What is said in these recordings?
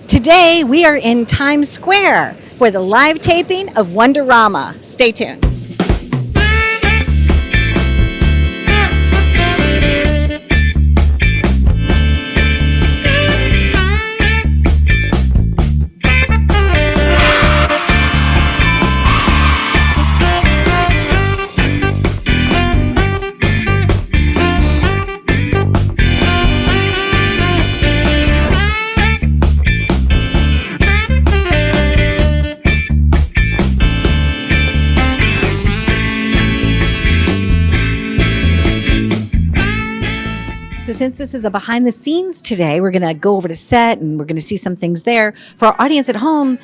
Today, we are in Times Square for the live taping of Wonderama. Stay tuned. So since this is a behind the scenes today, we're going to go over to set and we're going to see some things there. For our audience at home,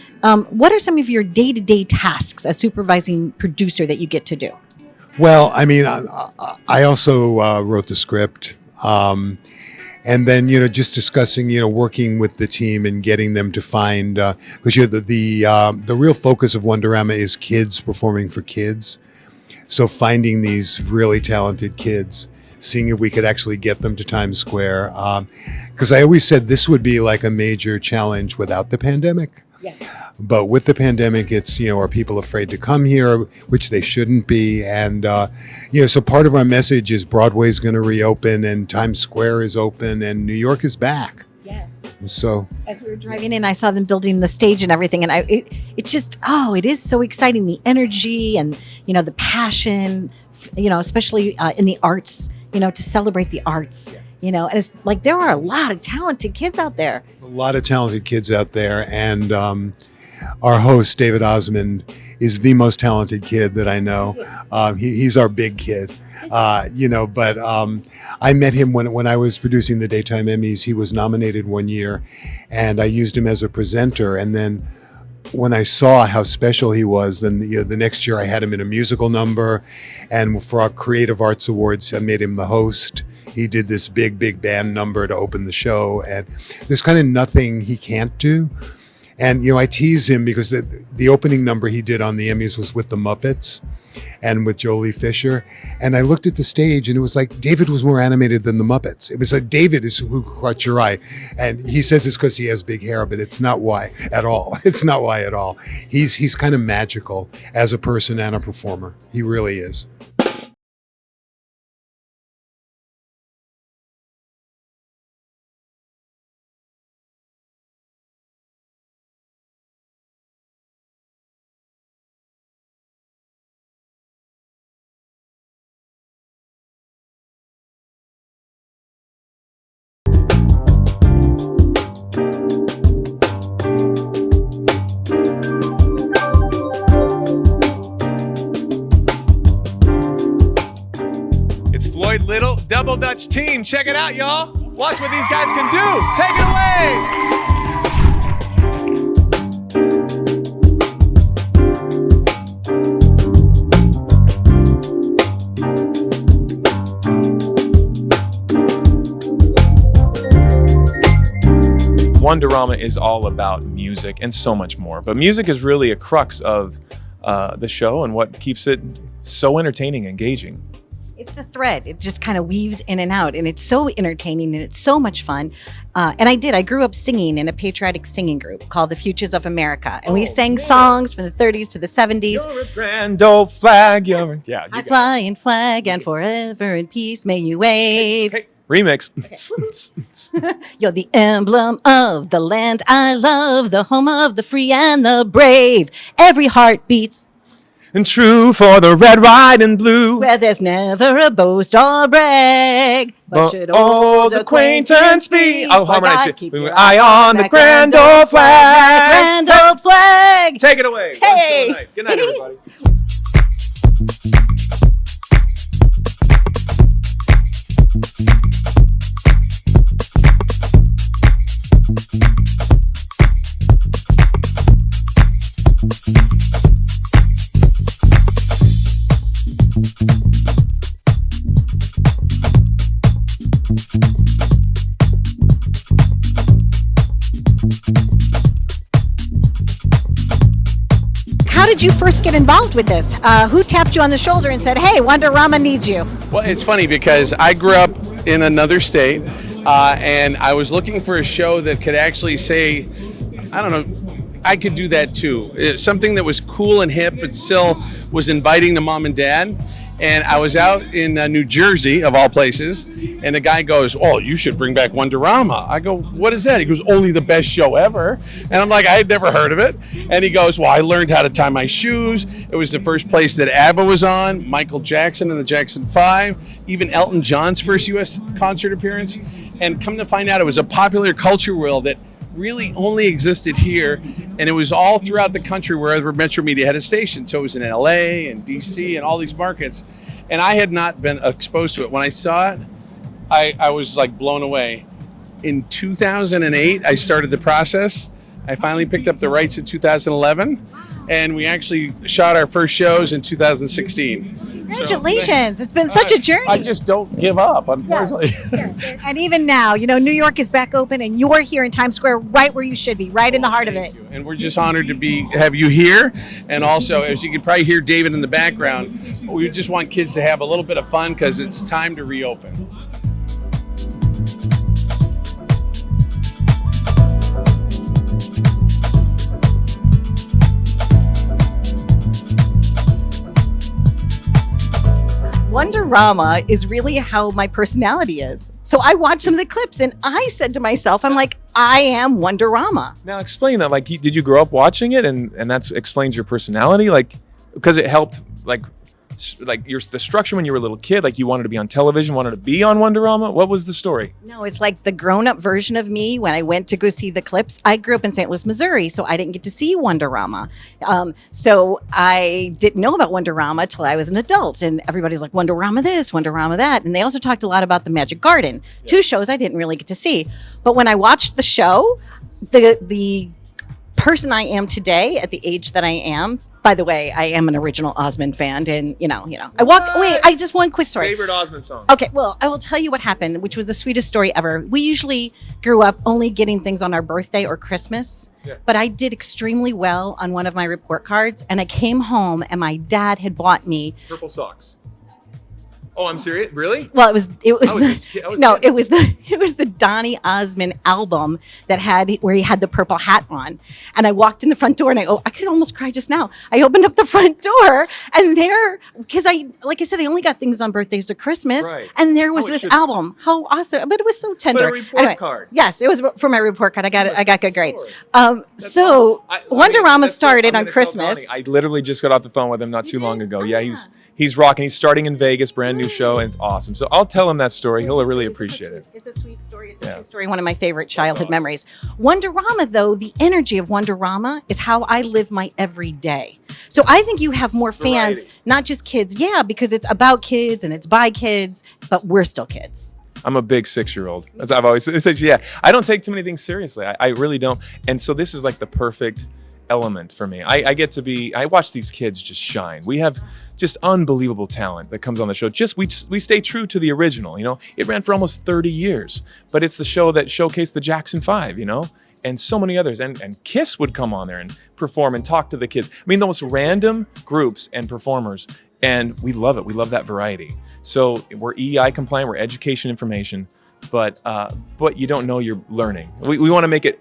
what are some of your day-to-day tasks as supervising producer that you get to do? Well, I mean, I also wrote the script. And then, just discussing, working with the team and getting them to find, because the real focus of Wonderama is kids performing for kids. So finding these really talented kids, seeing if we could actually get them to Times Square. Because I always said this would be like a major challenge without the pandemic. Yes. But with the pandemic, it's, are people afraid to come here, which they shouldn't be. And, so part of our message is Broadway's going to reopen and Times Square is open and New York is back. Yes. So as we were driving in, I saw them building the stage and everything. And it is so exciting. The energy and, the passion, especially in the arts, to celebrate the arts. And it's like there are a lot of talented kids out there. A lot of talented kids out there. And our host, David Osmond, is the most talented kid that I know. He's our big kid, but I met him when I was producing the Daytime Emmys. He was nominated one year and I used him as a presenter. And then when I saw how special he was, then the next year I had him in a musical number. And for our Creative Arts Awards, I made him the host. He did this big band number to open the show. And there's kind of nothing he can't do. And, I tease him because the opening number he did on the Emmys was with the Muppets and with Jolie Fisher. And I looked at the stage and it was like David was more animated than the Muppets. It was like David is who caught your eye. And he says it's because he has big hair, but it's not why at all. It's not why at all. He's kind of magical as a person and a performer. He really is. Little Double Dutch team. Check it out, y'all. Watch what these guys can do. Take it away. Wonderama is all about music and so much more. But music is really a crux of the show and what keeps it so entertaining, engaging. It's the thread. It just kind of weaves in and out, and it's so entertaining, and it's so much fun. And I grew up singing in a patriotic singing group called the Futures of America, and we sang songs from the 30s to the 70s. You're a grand old flag. High flying flag, and forever in peace may you wave. Hey. Remix. You're the emblem of the land I love, the home of the free and the brave. Every heart beats. And true for the red, white, and blue. Where there's never a boast or brag, but should old acquaintance be. Oh, harmonize it. With your eye on the grand old flag. Grand old flag. Take it away. Hey. Good night, everybody. How did you first get involved with this? Who tapped you on the shoulder and said, hey, Wonderama needs you? Well, it's funny because I grew up in another state And I was looking for a show that could actually say, I don't know, I could do that too. Something that was cool and hip, but still was inviting to mom and dad. And I was out in New Jersey, of all places, and the guy goes, "Oh, you should bring back Wonderama." I go, "What is that?" He goes, "Only the best show ever." And I'm like, I had never heard of it. And he goes, "Well, I learned how to tie my shoes. It was the first place that ABBA was on, Michael Jackson and the Jackson 5, even Elton John's first U.S. concert appearance." And come to find out, it was a popular culture world that really only existed here, and it was all throughout the country wherever Metro Media had a station. So it was in LA and DC and all these markets, and I had not been exposed to it. When I saw it, I was like blown away. In 2008, I started the process. I finally picked up the rights in 2011, and we actually shot our first shows in 2016. Congratulations. It's been such a journey. I just don't give up, unfortunately. Yes. And even now, New York is back open, and you're here in Times Square, right where you should be, right in the heart of it. And we're just honored to have you here. And also, as you can probably hear David in the background, we just want kids to have a little bit of fun because it's time to reopen. Wonderama is really how my personality is. So I watched some of the clips and I said to myself, I'm like, I am Wonderama. Now explain that. Like, did you grow up watching it, and that explains your personality? Like, because it helped, like the structure when you were a little kid. Like, you wanted to be on television, wanted to be on Wonderama. What was the story? No, it's like the grown-up version of me. When I went to go see the clips, I grew up in St. Louis, Missouri, so I didn't get to see Wonderama. So I didn't know about Wonderama till I was an adult, and everybody's like, Wonderama this, Wonderama that. And they also talked a lot about the Magic Garden, two shows I didn't really get to see. But when I watched the show, the person I am today at the age that I am. By the way, I am an original Osmond fan, and I just one quick story. Favorite Osmond song? Okay, well, I will tell you what happened, which was the sweetest story ever. We usually grew up only getting things on our birthday or Christmas, but I did extremely well on one of my report cards, and I came home and my dad had bought me Purple Socks. Oh, I'm serious? Really? Well, it was the Donny Osmond album where he had the purple hat on. And I walked in the front door and I could almost cry just now. I opened up the front door and there, because like I said, I only got things on birthdays or Christmas. Right. And there was this album. How awesome. But it was so tender. But a report card. Yes, it was for my report card. I got good grades. Wonderama started on Christmas. I literally just got off the phone with him not too long ago. Yeah, he's rocking. He's starting in Vegas, brand new show, and it's awesome. So I'll tell him that story. He'll really appreciate it. It's a sweet story. It's a true story. One of my favorite childhood memories. Wonderama, though, the energy of Wonderama is how I live my everyday. So I think you have more fans, not just kids. Yeah, because it's about kids and it's by kids, but we're still kids. I'm a big 6-year-old. As I've always said, I don't take too many things seriously. I really don't. And so this is like the perfect element for me. I watch these kids just shine. We have just unbelievable talent that comes on the show. We stay true to the original, It ran for almost 30 years, but it's the show that showcased the Jackson 5, and so many others. And Kiss would come on there and perform and talk to the kids. I mean, the most random groups and performers, and we love it. We love that variety. So we're EI compliant, we're education information, but you don't know you're learning. We want to make it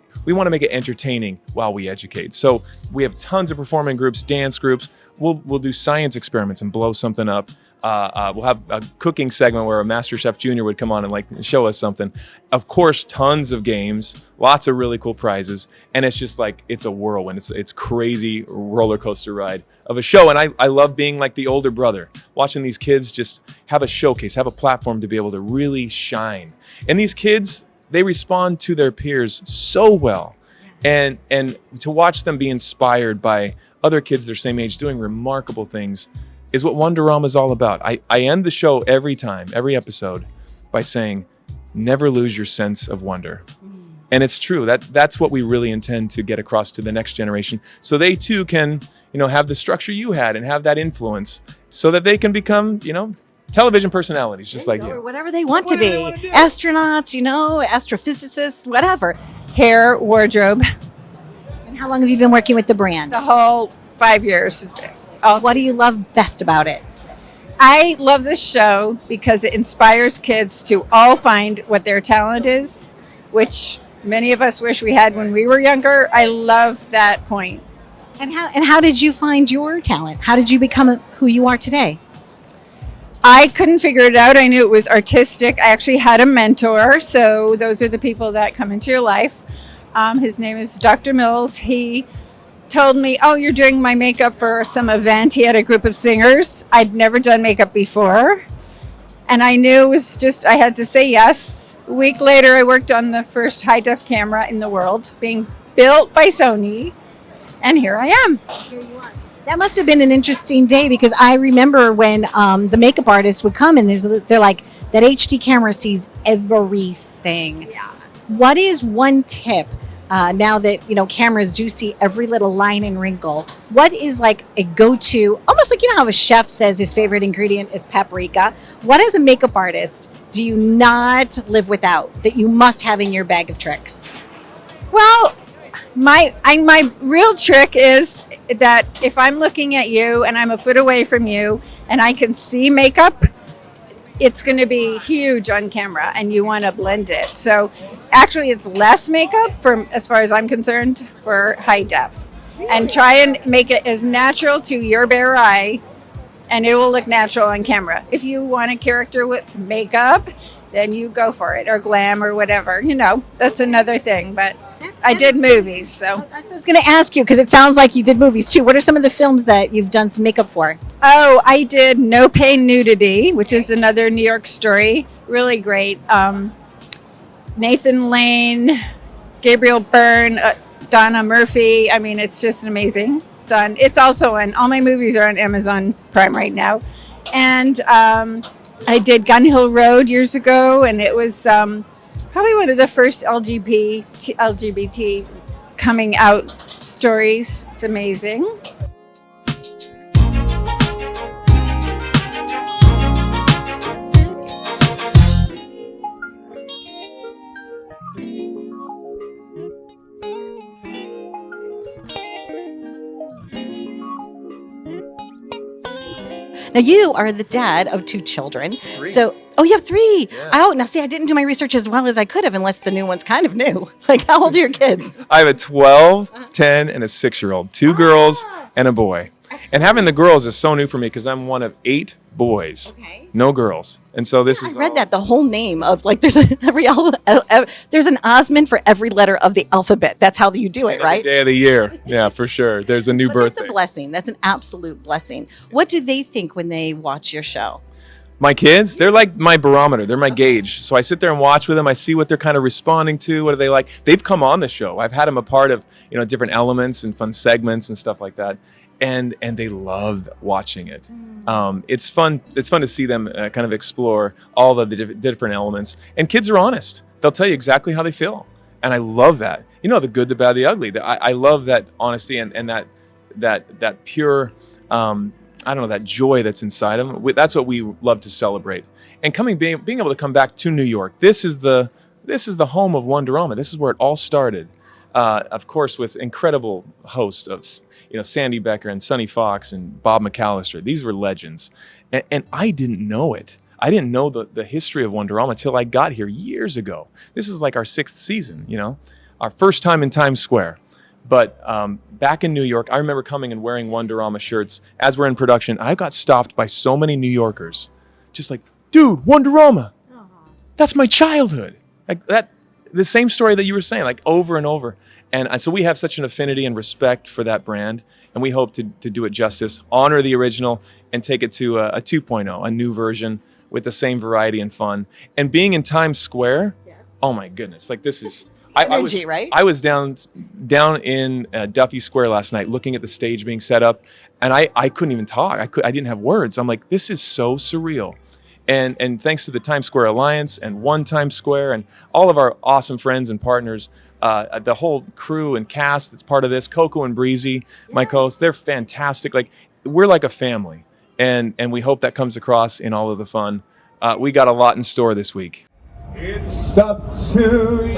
entertaining while we educate. So we have tons of performing groups, dance groups. We'll do science experiments and blow something up. We'll have a cooking segment where a Master Chef Junior would come on and show us something. Of course, tons of games, lots of really cool prizes, and it's just like it's a whirlwind. It's crazy roller coaster ride of a show, and I love being like the older brother, watching these kids just have a showcase, have a platform to be able to really shine. And these kids, they respond to their peers so well, and to watch them be inspired by other kids their same age doing remarkable things is what Wonderama is all about. I end the show every episode by saying, never lose your sense of wonder. And it's true. That's what we really intend to get across to the next generation, so they too can, have the structure you had and have that influence, so that they can become, television personalities just like you. Or whatever they want to be. Astronauts, astrophysicists, whatever. Hair, wardrobe. And how long have you been working with the brand? The whole 5 years. What do you love best about it? I love this show because it inspires kids to all find what their talent is, which many of us wish we had when we were younger. I love that point. And how did you find your talent? How did you become who you are today? I couldn't figure it out. I knew it was artistic. I actually had a mentor, so those are the people that come into your life. His name is Dr. Mills. He told me, "Oh, you're doing my makeup for some event." He had a group of singers. I'd never done makeup before. And I knew it was just, I had to say yes. A week later, I worked on the first high-def camera in the world, being built by Sony. And here I am. Here you are. That must have been an interesting day, because I remember when the makeup artists would come and they're like, that HD camera sees everything. Yeah. What is one tip now that cameras do see every little line and wrinkle? What is like a go-to, almost like how a chef says his favorite ingredient is paprika? What, as a makeup artist, do you not live without, that you must have in your bag of tricks? Well, my real trick is that if I'm looking at you and I'm a foot away from you and I can see makeup, it's going to be huge on camera and you want to blend it. So actually it's less makeup, as far as I'm concerned, for high def. And try and make it as natural to your bare eye, and it will look natural on camera. If you want a character with makeup, then you go for it, or glam or whatever. That's another thing. But I did movies, so. That's what I was going to ask you, because it sounds like you did movies too. What are some of the films that you've done some makeup for? Oh, I did No Pain Nudity, which is another New York story. Really great. Nathan Lane, Gabriel Byrne, Donna Murphy. I mean, it's just amazing. It's also all my movies are on Amazon Prime right now. And I did Gun Hill Road years ago, and it was probably one of the first LGBT coming out stories. It's amazing. Now, you are the dad of 2 children. 3. So, you have 3. Yeah. Oh, now see, I didn't do my research as well as I could have, unless the new one's kind of new. Like, how old are your kids? I have a 12, 10, and a 6-year-old. 2 girls and a boy. And having the girls is so new for me because I'm one of 8 boys, no girls. And so this I is read all- that the whole name of, like, there's an Osmond for every letter of the alphabet. That's how you do it, every right? day of the year. Yeah, for sure. There's a new But birthday. that's a blessing. That's an absolute blessing. What do they think when they watch your show? My kids, they're like my barometer. They're my gauge. So I sit there and watch with them. I see what they're kind of responding to. What do they like? They've come on the show. I've had them a part of, different elements and fun segments and stuff like that. And they love watching it. It's fun. It's fun to see them kind of explore all of the different elements. And kids are honest. They'll tell you exactly how they feel. And I love that. The good, the bad, the ugly. I love that honesty and that pure, that joy that's inside them. That's what we love to celebrate. And being able to come back to New York. This is the home of Wonderama. This is where it all started. Of course, with incredible hosts of, Sandy Becker and Sonny Fox and Bob McAllister. These were legends. And I didn't know it. I didn't know the history of Wonderama until I got here years ago. This is like our 6th season, our first time in Times Square. But back in New York, I remember coming and wearing Wonderama shirts as we're in production. I got stopped by so many New Yorkers. Just like, dude, Wonderama. That's my childhood. Like that. The same story that you were saying, like over and over. And so we have such an affinity and respect for that brand. And we hope to do it justice, honor the original, and take it to a 2.0, a new version with the same variety and fun. And being in Times Square, oh my goodness, like this is... Energy, right? I was down in Duffy Square last night looking at the stage being set up, and I couldn't even talk. I didn't have words. I'm like, this is so surreal. And thanks to the Times Square Alliance and One Times Square and all of our awesome friends and partners, the whole crew and cast that's part of this, Coco and Breezy, my co-hosts, they're fantastic. Like, we're like a family. And we hope that comes across in all of the fun. We got a lot in store this week. It's up to you.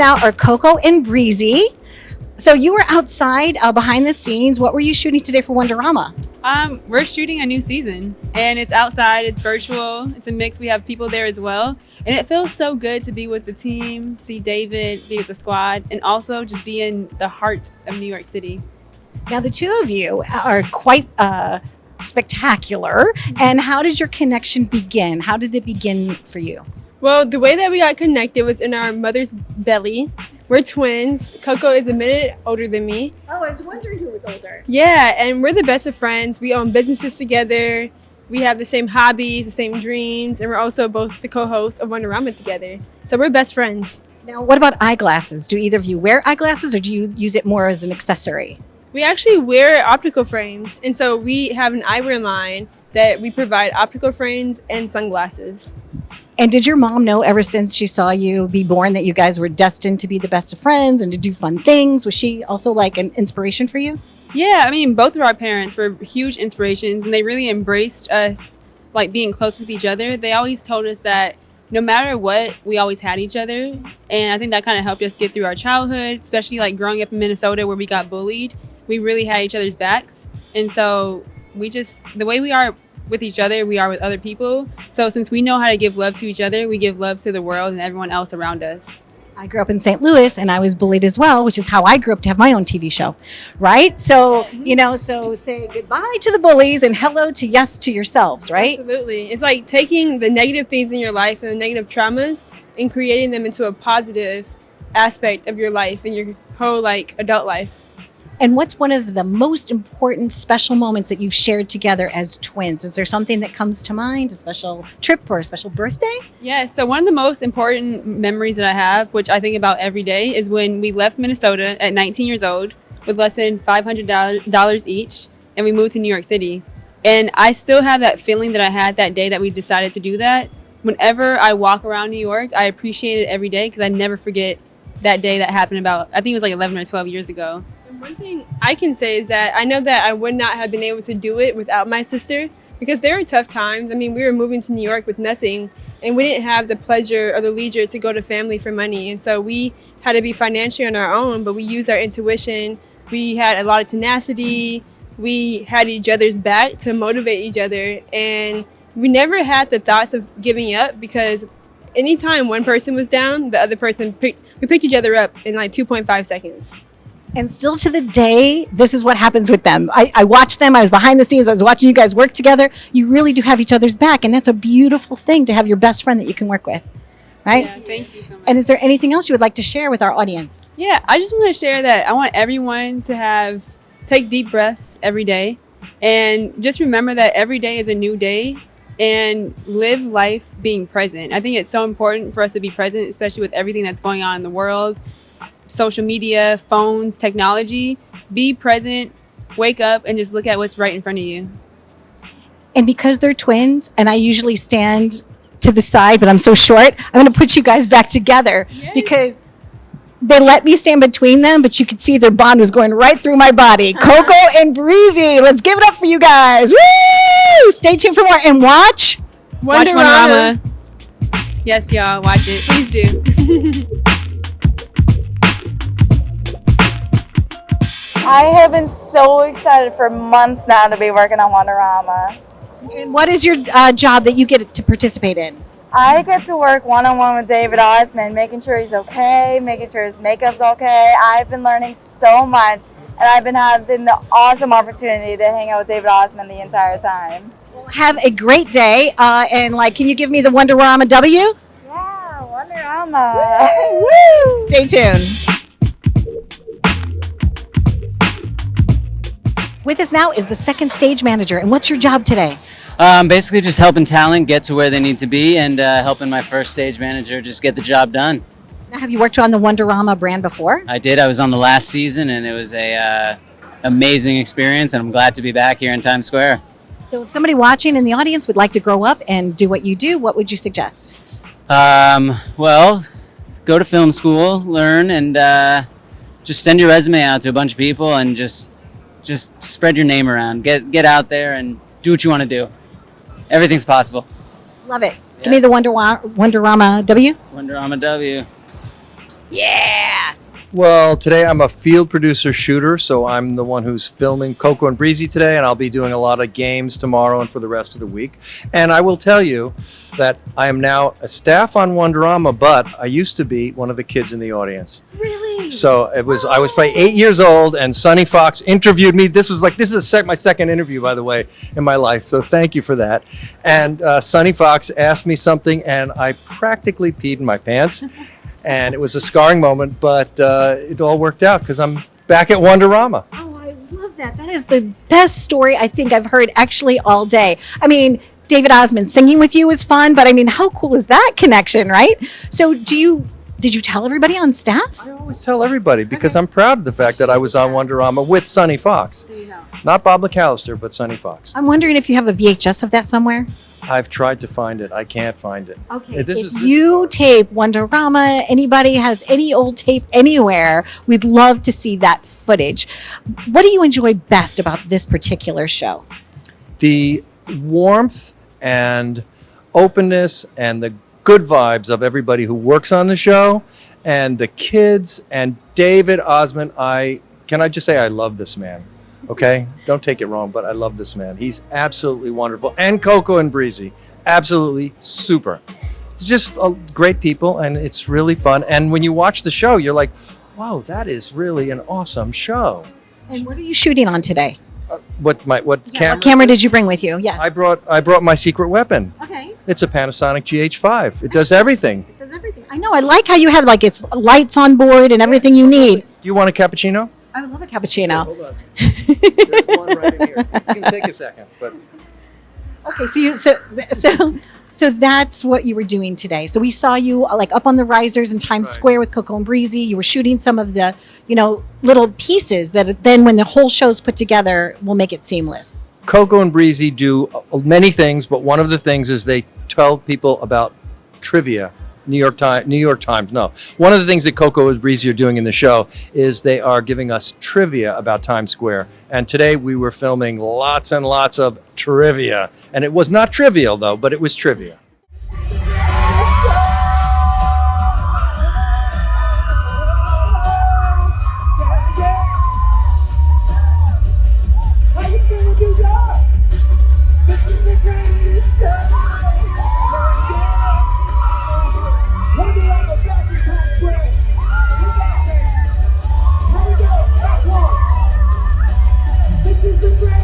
now are Coco and Breezy. So you were outside behind the scenes. What were you shooting today for Wonderama? We're shooting a new season, and it's outside, it's virtual, it's a mix. We have people there as well, and it feels so good to be with the team, see David, be with the squad, and also just be in the heart of New York City. Now, the two of you are quite spectacular. And how did your connection begin? How did it begin for you? Well, the way that we got connected was in our mother's belly. We're twins. Coco is a minute older than me. Oh, I was wondering who was older. Yeah, and we're the best of friends. We own businesses together. We have the same hobbies, the same dreams, and we're also both the co-hosts of Wonderama together. So we're best friends. Now, what about eyeglasses? Do either of you wear eyeglasses, or do you use it more as an accessory? We actually wear optical frames, and so we have an eyewear line that we provide optical frames and sunglasses. And did your mom know ever since she saw you be born that you guys were destined to be the best of friends and to do fun things? Was she also like an inspiration for you? Yeah, I mean, both of our parents were huge inspirations, and they really embraced us, like being close with each other. They always told us that no matter what, we always had each other. And I think that kind of helped us get through our childhood, especially like growing up in Minnesota where we got bullied. We really had each other's backs. And so the way we are with each other, we are with other people. So since we know how to give love to each other, we give love to the world and everyone else around us. I grew up in St. Louis and I was bullied as well, which is how I grew up to have my own TV show, right? So, so say goodbye to the bullies and hello to yes to yourselves, right? Absolutely. It's like taking the negative things in your life and the negative traumas and creating them into a positive aspect of your life and your whole adult life. And what's one of the most important special moments that you've shared together as twins? Is there something that comes to mind, a special trip or a special birthday? Yeah, so one of the most important memories that I have, which I think about every day, is when we left Minnesota at 19 years old with less than $500 each, and we moved to New York City. And I still have that feeling that I had that day that we decided to do that. Whenever I walk around New York, I appreciate it every day because I never forget that day that happened I think it was like 11 or 12 years ago. One thing I can say is that I know that I would not have been able to do it without my sister because there were tough times. I mean, we were moving to New York with nothing and we didn't have the pleasure or the leisure to go to family for money. And so we had to be financially on our own, but we used our intuition. We had a lot of tenacity. We had each other's back to motivate each other. And we never had the thoughts of giving up because anytime one person was down, the other person we picked each other up in like 2.5 seconds. And still to the day, this is what happens with them. I watched them. I was behind the scenes. I was watching you guys work together. You really do have each other's back. And that's a beautiful thing to have your best friend that you can work with, right? Yeah, thank you so much. And is there anything else you would like to share with our audience? Yeah, I just want to share that I want everyone to take deep breaths every day and just remember that every day is a new day and live life being present. I think it's so important for us to be present, especially with everything that's going on in the world. Social media, phones, technology. Be present, wake up, and just look at what's right in front of you. And because they're twins, and I usually stand to the side, but I'm so short, I'm going to put you guys back together because they let me stand between them, but you could see their bond was going right through my body. Coco and Breezy, let's give it up for you guys. Woo! Stay tuned for more and watch Wonderama. Yes, y'all, watch it. Please do. I have been so excited for months now to be working on Wonderama. And what is your job that you get to participate in? I get to work one-on-one with David Osmond, making sure he's okay, making sure his makeup's okay. I've been learning so much, and I've been having the awesome opportunity to hang out with David Osmond the entire time. Well, have a great day, and can you give me the Wonderama W? Yeah, Wonderama. Woo! Stay tuned. With us now is the second stage manager, and what's your job today? Basically just helping talent get to where they need to be and helping my first stage manager just get the job done. Now, have you worked on the Wonderama brand before? I did. I was on the last season and it was a amazing experience and I'm glad to be back here in Times Square. So if somebody watching in the audience would like to grow up and do what you do, what would you suggest? Well, go to film school, learn, and just send your resume out to a bunch of people and just spread your name around. Get out there and do what you want to do. Everything's possible. Love it. Yeah. Give me the Wonderama W. Wonderama W. Yeah. Well, today I'm a field producer shooter, so I'm the one who's filming Coco and Breezy today, and I'll be doing a lot of games tomorrow and for the rest of the week. And I will tell you that I am now a staff on Wonderama, but I used to be one of the kids in the audience. Really? So I was probably 8 years old, and Sonny Fox interviewed me. This is my second interview, by the way, in my life. So thank you for that. And Sonny Fox asked me something, and I practically peed in my pants. And it was a scarring moment, but it all worked out because I'm back at Wonderama. Oh, I love that. That is the best story I think I've heard actually all day. I mean, David Osmond singing with you is fun, but I mean, how cool is that connection, right? So did you tell everybody on staff? I always tell everybody because I'm proud of the fact that I was on Wonderama with Sonny Fox. Not Bob McAllister, but Sonny Fox. I'm wondering if you have a VHS of that somewhere. I've tried to find it. I can't find it. Okay. This If you tape Wonderama, anybody has any old tape anywhere, we'd love to see that footage. What do you enjoy best about this particular show? The warmth and openness and the good vibes of everybody who works on the show and the kids and David Osmond. Can I just say I love this man? Okay, don't take it wrong, but I love this man. He's absolutely wonderful. And Coco and Breezy, absolutely super. It's just great people, and it's really fun. And when you watch the show, you're like, wow, that is really an awesome show. And what are you shooting on today? What camera? What camera did you bring with you? Yes. I brought my secret weapon. Okay. It's a Panasonic GH5. It does everything. It does everything. I know. I like how you have like its lights on board and everything you need. Do you want a cappuccino? I would love a cappuccino. Hold on. There's one right in here. It's gonna take a second, but Okay, so that's what you were doing today. So we saw you like up on the risers in Times Square with Coco and Breezy. You were shooting some of the, little pieces that then when the whole show's put together will make it seamless. Coco and Breezy do many things, but one of the things is they tell people about trivia. New York Times. No. One of the things that Coco and Breezy are doing in the show is they are giving us trivia about Times Square. And today we were filming lots and lots of trivia. And it was not trivial, though, but it was trivia. This is the greatest.